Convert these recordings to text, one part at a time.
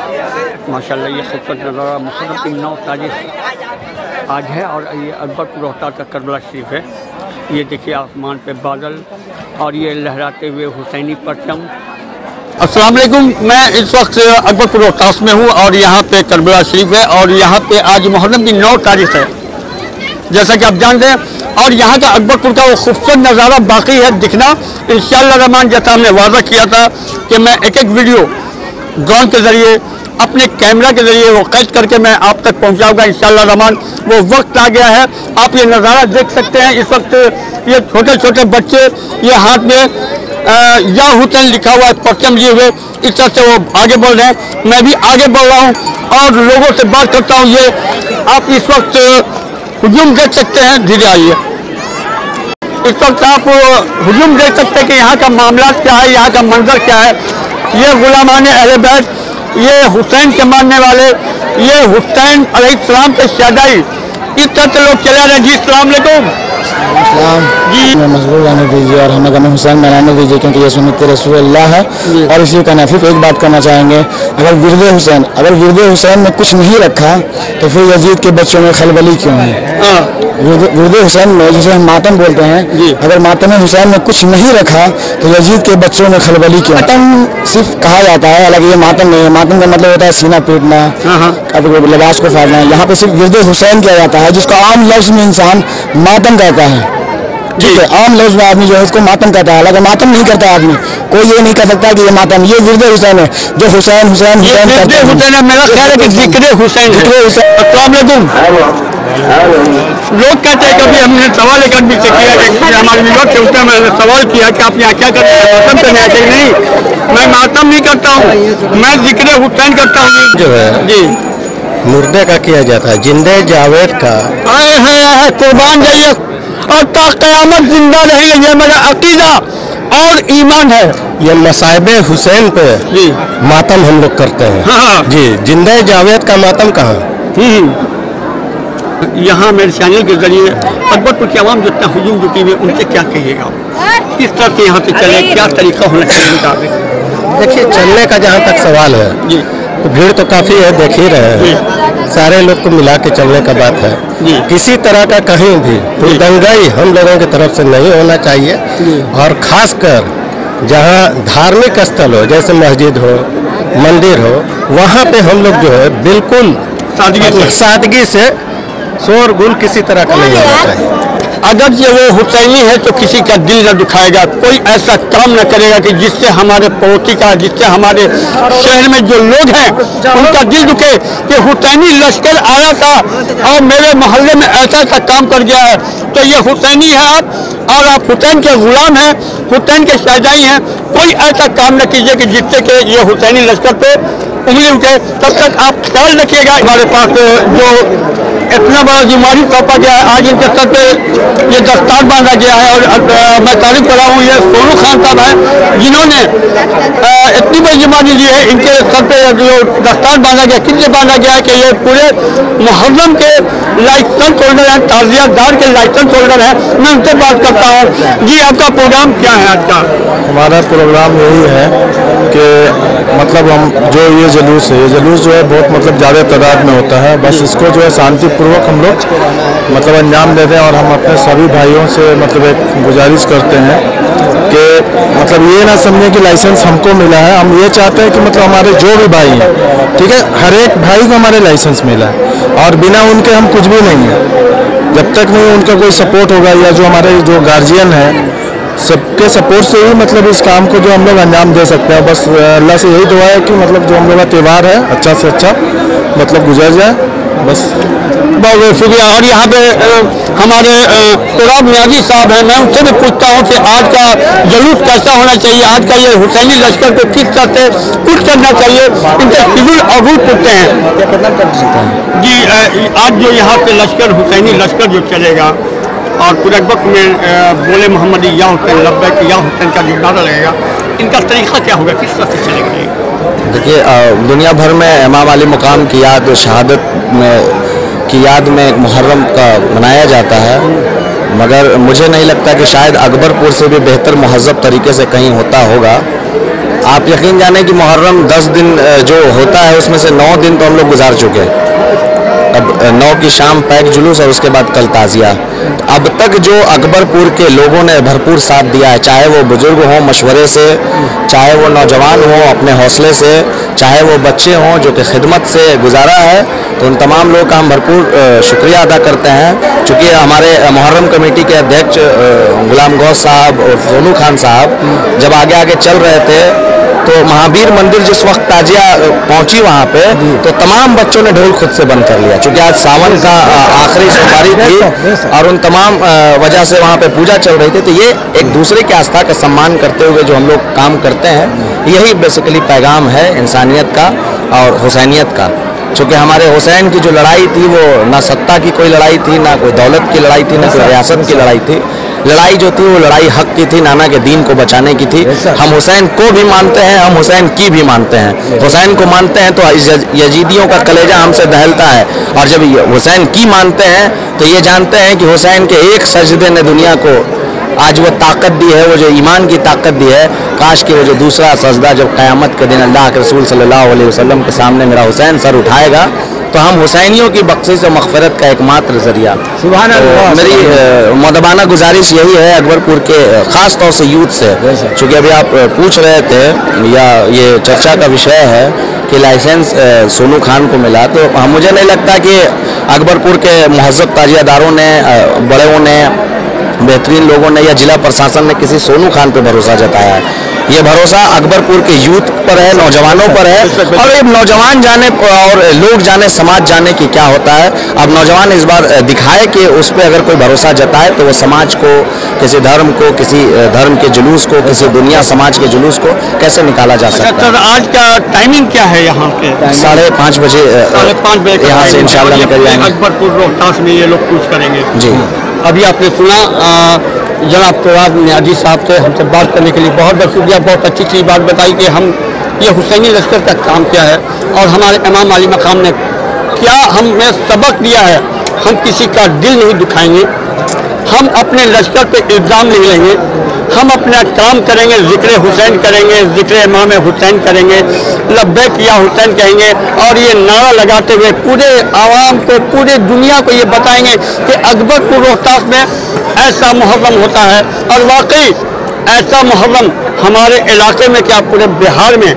माशाल्लाह ये खूबसूरत नज़ारा मुहर्रम की 9 तारीख आज है और ये अकबरपुर रोहतास का करबला शरीफ है। ये देखिए आसमान पे बादल और ये लहराते हुए हुसैनी परचम। अस्सलाम वालेकुम, मैं इस वक्त अकबरपुर रोहतास में हूँ और यहाँ पे करबला शरीफ है और यहाँ पे आज मुहर्रम की 9 तारीख है जैसा कि आप जानते हैं। और यहाँ का अकबरपुर का वो खूबसूरत नज़ारा बाकी है दिखना। इंशाअल्लाह रहमान जैसा हमने वादा किया था कि मैं एक एक वीडियो ड्रोन के ज़रिए अपने कैमरा के ज़रिए वो कैद करके मैं आप तक पहुँचाऊँगा इंशाअल्लाह रहमान। वो वक्त आ गया है, आप ये नज़ारा देख सकते हैं। इस वक्त ये छोटे छोटे बच्चे ये हाथ में या हुसैन लिखा हुआ है परचम लिए हुए, इस तरह से वो आगे बढ़ रहे हैं। मैं भी आगे बढ़ रहा हूँ और लोगों से बात करता हूँ। ये आप इस वक्त हुजूम देख सकते हैं, धीरे आइए। इस वक्त आप हुजूम देख सकते हैं कि यहाँ का मामला क्या है, यहाँ का मंजर क्या है। ये गुलामान अहले बैत, ये हुसैन के मानने वाले, ये हुसैन अलैहिस्सलाम के शहदाई, इस तरह से लोग चले रहे हैं। जी अस्सलाम वालेकुम जी, हमें मजबूर रहने दीजिए और हमें गम हुसैन मनाने दीजिए क्योंकि ये सुन्नत रसूलुल्लाह है। और इसी का नफीक एक बात करना चाहेंगे, अगर विरद हुसैन में कुछ नहीं रखा तो फिर यजीद के बच्चों में खलबली क्यों है। विरद हुसैन में जिसे हम मातम बोलते हैं, अगर मातम हुसैन में कुछ नहीं रखा तो यजीद के बच्चों में खलबली क्यों। मातम सिर्फ कहा जाता है, हालांकि ये मातम नहीं है। मातम का मतलब होता है सीना पीटना, लिबास को फाड़ना। यहाँ पे सिर्फ विरद हुसैन किया जाता है जिसको आम लफ्ज में इंसान मातम कहता है। ठीक है, आम लफ्ज में आदमी जो है उसको मातम कहता है। अगर मातम नहीं करता आदमी, कोई ये नहीं कह सकता कि ये मातम, ये विरद हुसैन है जो हुसैन हुसैन हुसैन करते हैं। मेरा ख्याल है कि जिक्र हुसैन। अस्सलाम वालेकुम। लोग कहते हैं कभी हमने सवाल एक आदमी से किया कि हमारे विरोध से उसने मैंने सवाल किया कि आप यहाँ क्या करते हैं, मातम करने आते हैं। नहीं, मैं मातम नहीं करता हूँ, मैं जिक्र हुसैन करता हूँ। जो है जी मुर्दे का किया जाता है, जिंदे जावेद का है कुर्बान जाइए और ता क़यामत जिंदा रहेंगे, ये मेरा अकीदा और ईमान है। ये मसाइबे हुसैन पे जी मातम हम लोग करते हैं। हाँ। जी, जिंदे जावेद का मातम कहाँ। यहाँ मेरे चैनल के जरिए अकबरपुर की आवाम जितना हुजूम जुटी हुई उनसे क्या कहिएगा, किस तरह से यहाँ से चले, क्या तरीका होना चाहिए मुताबिक। देखिए, चलने का जहाँ तक सवाल है जी तो भीड़ तो काफ़ी है, देख ही रहे हैं। सारे लोग को मिला के चलने का बात है। किसी तरह का कहीं भी दंगाई हम लोगों की तरफ से नहीं होना चाहिए। और खासकर जहाँ धार्मिक स्थल हो, जैसे मस्जिद हो, मंदिर हो, वहाँ पे हम लोग जो है बिल्कुल सादगी से शोरगुल किसी तरह का नहीं होना चाहिए। अगर ये वो हुसैनी है तो किसी का दिल न दुखाएगा, कोई ऐसा काम न करेगा कि जिससे हमारे पड़ोसी का, जिससे हमारे शहर में जो लोग हैं उनका दिल दुखे कि हुसैनी लश्कर आया था और मेरे मोहल्ले में ऐसा ऐसा काम कर गया है। तो ये हुसैनी है आप, और आप हुसैन के गुलाम हैं, हुसैन के शहजाई हैं। कोई ऐसा काम न कीजिए कि जिससे कि ये हुसैनी लश्कर पे उंगली उठे। तब तक आप ख्याल रखिएगा। हमारे पास जो इतना बड़ा जिम्मेदारी सौंपा गया है, आज इनके सर पे ये दस्तार बांधा गया है और मैं तारीफ कर रहा हूँ। ये सोनू खान साहब हैं जिन्होंने इतनी बड़ी जिम्मेदारी दी है। इनके सर पे जो दस्तार बांधा गया, किससे बांधा गया है कि ये पूरे मुहर्रम के लाइसेंस होल्डर हैं, ताज़ियादार के लाइसेंस होल्डर हैं। मैं उनसे बात करता हूँ। जी, आपका प्रोग्राम क्या है आज का। हमारा प्रोग्राम यही है कि मतलब हम जो ये जुलूस है, ये जुलूस जो है बहुत मतलब ज़्यादा तादाद में होता है। बस इसको जो है शांतिपूर्वक हम लोग मतलब अंजाम देते हैं। और हम अपने सभी भाइयों से मतलब एक गुजारिश करते हैं कि मतलब ये ना समझें कि लाइसेंस हमको मिला है। हम ये चाहते हैं कि मतलब हमारे जो भी भाई हैं, ठीक है, हर एक भाई को हमारे लाइसेंस मिला है और बिना उनके हम कुछ भी नहीं है। जब तक नहीं उनका कोई सपोर्ट होगा या जो हमारे जो गार्जियन है सबके सपोर्ट से ही मतलब इस काम को जो हम लोग अंजाम दे सकते हैं। बस अल्लाह से यही दुआ है कि मतलब जो हम लोग का त्यौहार है अच्छा से अच्छा मतलब गुजर जाए, बस। बहुत बहुत शुक्रिया। और यहाँ पे हमारे तुराब मियाजी साहब हैं, मैं उनसे भी पूछता हूँ कि आज का जुलूस कैसा होना चाहिए, आज का ये हुसैनी लश्कर को किस तरह से कुछ करना चाहिए, इनसे सिविल अबूल पूछते हैं। जी, आज जो यहाँ पे लश्कर हुसैनी लश्कर जो चलेगा और पूरे वक्त में बोले मोहम्मदी या हुसैन लब्बैक या हुसैन का जो नारा लगेगा, इनका तरीका क्या होगा, किस तरह से चलेगा। देखिए, दुनिया भर में इमाम अली मुकाम की याद शहादत की याद में मुहर्रम का मनाया जाता है, मगर मुझे नहीं लगता कि शायद अकबरपुर से भी बेहतर महज़्ज़ब तरीके से कहीं होता होगा। आप यकीन जाने कि मुहर्रम 10 दिन जो होता है उसमें से 9 दिन तो हम लोग गुजार चुके हैं। अब 9 की शाम पैक जुलूस और उसके बाद कल ताज़िया। अब तक जो अकबरपुर के लोगों ने भरपूर साथ दिया है, चाहे वो बुजुर्ग हों मशवरे से, चाहे वो नौजवान हों अपने हौसले से, चाहे वो बच्चे हों जो कि खिदमत से गुजारा है, तो उन तमाम लोगों का हम भरपूर शुक्रिया अदा करते हैं। चूँकि हमारे मुहर्रम कमेटी के अध्यक्ष गुलाम गौस साहब और सोनू खान साहब जब आगे आगे चल रहे थे तो महावीर मंदिर जिस वक्त ताजिया पहुंची वहाँ पे तो तमाम बच्चों ने ढोल खुद से बंद कर लिया, क्योंकि आज सावन का आखिरी सोमवारी थी और उन तमाम वजह से वहाँ पे पूजा चल रही थी। तो ये एक दूसरे की आस्था का सम्मान करते हुए जो हम लोग काम करते हैं, यही बेसिकली पैगाम है इंसानियत का और हुसैनियत का। चूँकि हमारे हुसैन की जो लड़ाई थी वो ना सत्ता की कोई लड़ाई थी, ना कोई दौलत की लड़ाई थी, ना कोई रियासत की लड़ाई थी। लड़ाई जो थी वो लड़ाई हक की थी, नाना के दीन को बचाने की थी। हम हुसैन को भी मानते हैं, हम हुसैन की भी मानते हैं। हुसैन को मानते हैं तो यजीदियों का कलेजा हमसे दहलता है, और जब हुसैन की मानते हैं तो ये जानते हैं कि हुसैन के एक सजदे ने दुनिया को आज वो ताकत दी है, वो जो ईमान की ताकत दी है। काश कि वो जो दूसरा सजदा जब क़यामत के दिन अल्लाह के रसूल सल्लल्लाहु अलैहि वसल्लम के सामने मेरा हुसैन सर उठाएगा तो हम हुसैनियों की बख्शिश और मग़फ़िरत का एकमात्र ज़रिया। सुभान अल्लाह। मेरी मुअद्दबाना गुजारिश यही है अकबरपुर के ख़ास तौर से यूथ से, चूँकि अभी आप पूछ रहे थे या ये चर्चा का विषय है कि लाइसेंस सोनू खान को मिला, तो मुझे नहीं लगता कि अकबरपुर के महज़्ज़ब ताजियादारों ने, बड़ों ने, बेहतरीन लोगों ने या जिला प्रशासन ने किसी सोनू खान पर भरोसा जताया है। ये भरोसा अकबरपुर के यूथ पर है, नौजवानों पर है, और ये नौजवान जाने और लोग जाने, समाज जाने कि क्या होता है। अब नौजवान इस बार दिखाए कि उस पर अगर कोई भरोसा जताए तो वो समाज को, किसी धर्म को, किसी धर्म के जुलूस को, किसी दुनिया समाज के जुलूस को कैसे निकाला जा सकता है। आज का टाइमिंग क्या है यहाँ पे? 5:30 बजे 5:30 बजे यहाँ से इंशाल्लाह निकल जाएंगे। अकबरपुर रोहतास में ये लोग पूछ करेंगे। जी, अभी आपने सुना जनाब तोराब नियाजी साहब से हमसे बात करने के लिए बहुत बहुत शुक्रिया। बहुत अच्छी चीज़ बात बताई कि हम ये हुसैनी लश्कर का काम क्या है और हमारे इमाम अली मकाम ने क्या हमें सबक दिया है। हम किसी का दिल नहीं दुखाएंगे, हम अपने लश्कर पे इल्ज़ाम नहीं लेंगे, हम अपना काम करेंगे, ज़िक्र हुसैन करेंगे, ज़िक्र इमाम हुसैन करेंगे, लब्बैक या हुसैन कहेंगे, और ये नारा लगाते हुए पूरे आवाम को, पूरे दुनिया को ये बताएंगे कि अकबरपुर रोहतास में ऐसा मुहर्रम होता है। और वाकई ऐसा मुहर्रम हमारे इलाके में क्या पूरे बिहार में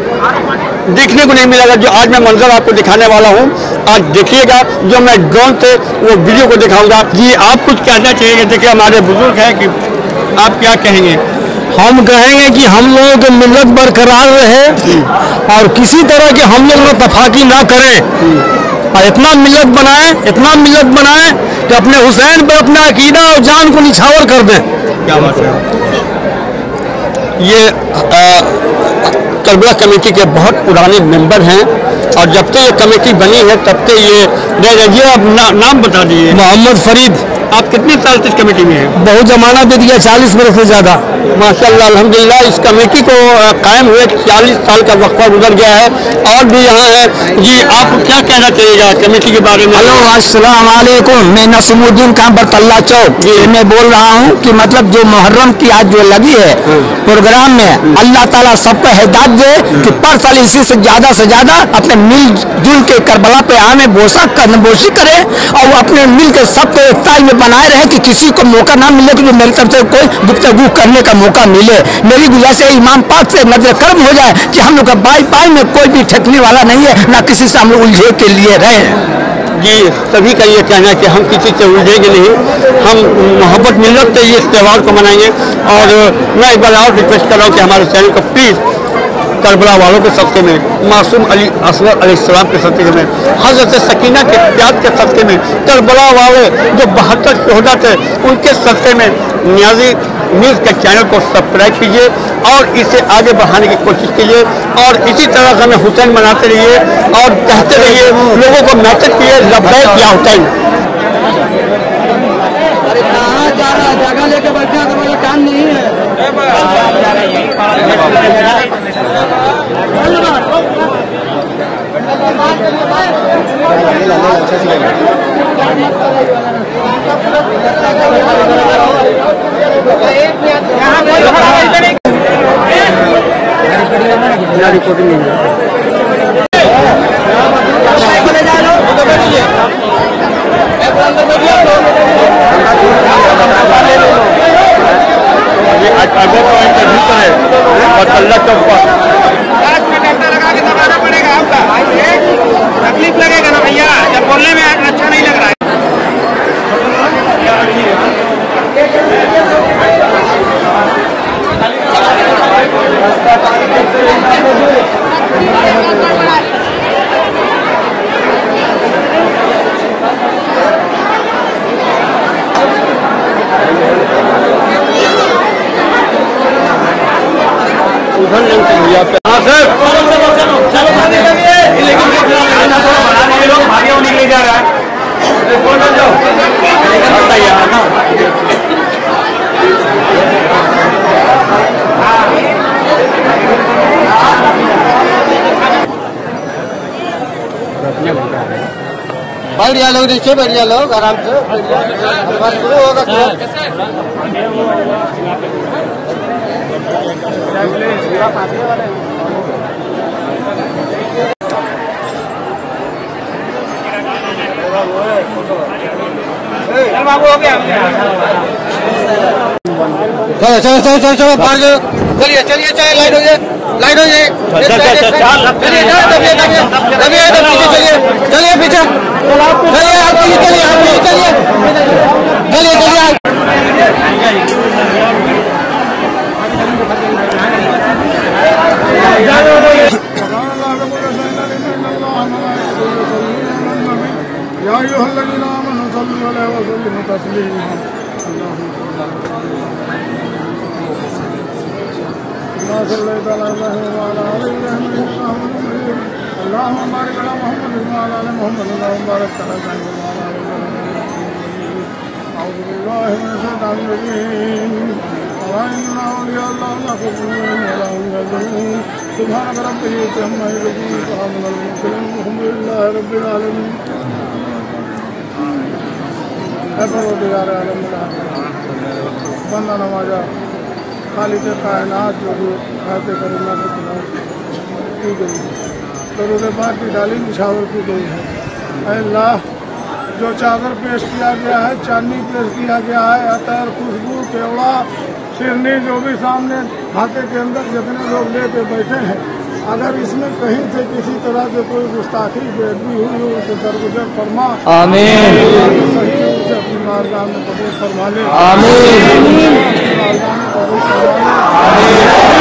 देखने को नहीं मिलेगा। जो आज मैं मंजर आपको दिखाने वाला हूँ, आज देखिएगा, जो मैं ड्रोन से वो वीडियो को दिखाऊंगा। जी, आप कुछ कहना चाहिए? देखिए हमारे बुजुर्ग हैं, कि आप क्या कहेंगे? हम कहेंगे कि हम लोगों की मिल्लत बरकरार रहे और किसी तरह के हम लोग तफाकी ना करें, और इतना मिल्लत बनाए कि अपने हुसैन पर अपना अकीदा और जान को निछावर कर दें। क्या बात है। ये करबला कमेटी के बहुत पुराने मेंबर हैं, और जब से ये कमेटी बनी है तब से ये रहिए। आप नाम बता दीजिए। मोहम्मद फरीद। आप कितने साल से इस कमेटी में हैं? बहुत जमाना दे दिया, 40 बरस से ज़्यादा। माशाल्लाह, अल्हम्दुलिल्लाह। इस कमेटी को कायम हुए 40 साल का वक्फा गुजर गया है, और भी यहाँ है। जी, आप क्या कहना चाहिएगा कमेटी के बारे में? हेलो, अस्सलाम वालेकुम। मैं नसीमुद्दीन खान बरतल्ला चौक जी मैं बोल रहा हूँ कि मतलब जो मुहर्रम की आज जो लगी है प्रोग्राम में, अल्लाह ताला सबको हिदायत दे कि पर साल इसी से ज़्यादा अपने मिलजुल के करबला पे आने बोसी करे, और वो अपने मिल के सबको एकता में बनाए रहे कि किसी को मौका ना मिले कि मेरी तरफ से कोई गुफ्तगू करने का मौका मिले। मेरी गुजारिश है इमाम पाक से नजर कर्म हो जाए कि हम लोग का बाई में कोई भी ठकने वाला नहीं है, ना किसी से हम लोग उलझे के लिए रहे। जी, सभी का ये कहना है कि हम किसी से उलझेंगे नहीं, हम मोहब्बत मिल्लत से इस त्यौहार को मनाएंगे। और मैं एक बार और रिक्वेस्ट कर रहा हूँ कि हमारे चैनल को प्लीज़ करबला वालों के सदक़े में, मासूम अली असगर अलैहिस्सलाम के सदक़े में, हज़रत सकीना के प्यार के सदक़े में, करबला वाले जो 72 शोहदा थे उनके सदक़े में नियाज़ी न्यूज़ के चैनल को सब्सक्राइब कीजिए और इसे आगे बढ़ाने की कोशिश कीजिए। और इसी तरह हमें हुसैन मनाते रहिए और कहते रहिए, लोगों को मैसेज कीजिए लब्बैक या हुसैन। जगह लेके बैठना तुम्हारा काम नहीं है। और तल्ला चौक पर लगा के दबाना पड़ेगा आपका, तकलीफ लगेगा ना भैया, जब बोलने में अच्छा नहीं लग रहा है। उधर भैया निकले जा रहा है। बढ़िया लोग नीचे बढ़िया लोग आराम से शुरू होगा। बाबू हो गया, चलो चलो चलो चलो बाहर जाओ, चलिए चलिए चलिए, लाइट हो जाए, लाइट हो जाए, चलिए चलिए पीछे, चलिए आप पीछे चलिए, आप पीछे चलिए, चलिए चलिए। बंदा नवाजा खाली के कायनात जो भी खाते करीना की गई, दरूद पाक की डाली निशावर की गई है। अल्लाह जो चादर पेश किया गया है, चांदी पेश किया गया है, अतर खुशबू केवड़ा शिरनी जो भी सामने खाते के अंदर जितने लोग लेके बैठे हैं, अगर इसमें कहीं से किसी तरह से कोई गुस्ताखी बेदबी हुई हो तो दरगुजर फरमा। आमीन। सही से अपनी बारगाह में कबूल फरमा ले। आमीन। बारगाह में कबूल फरमा ले।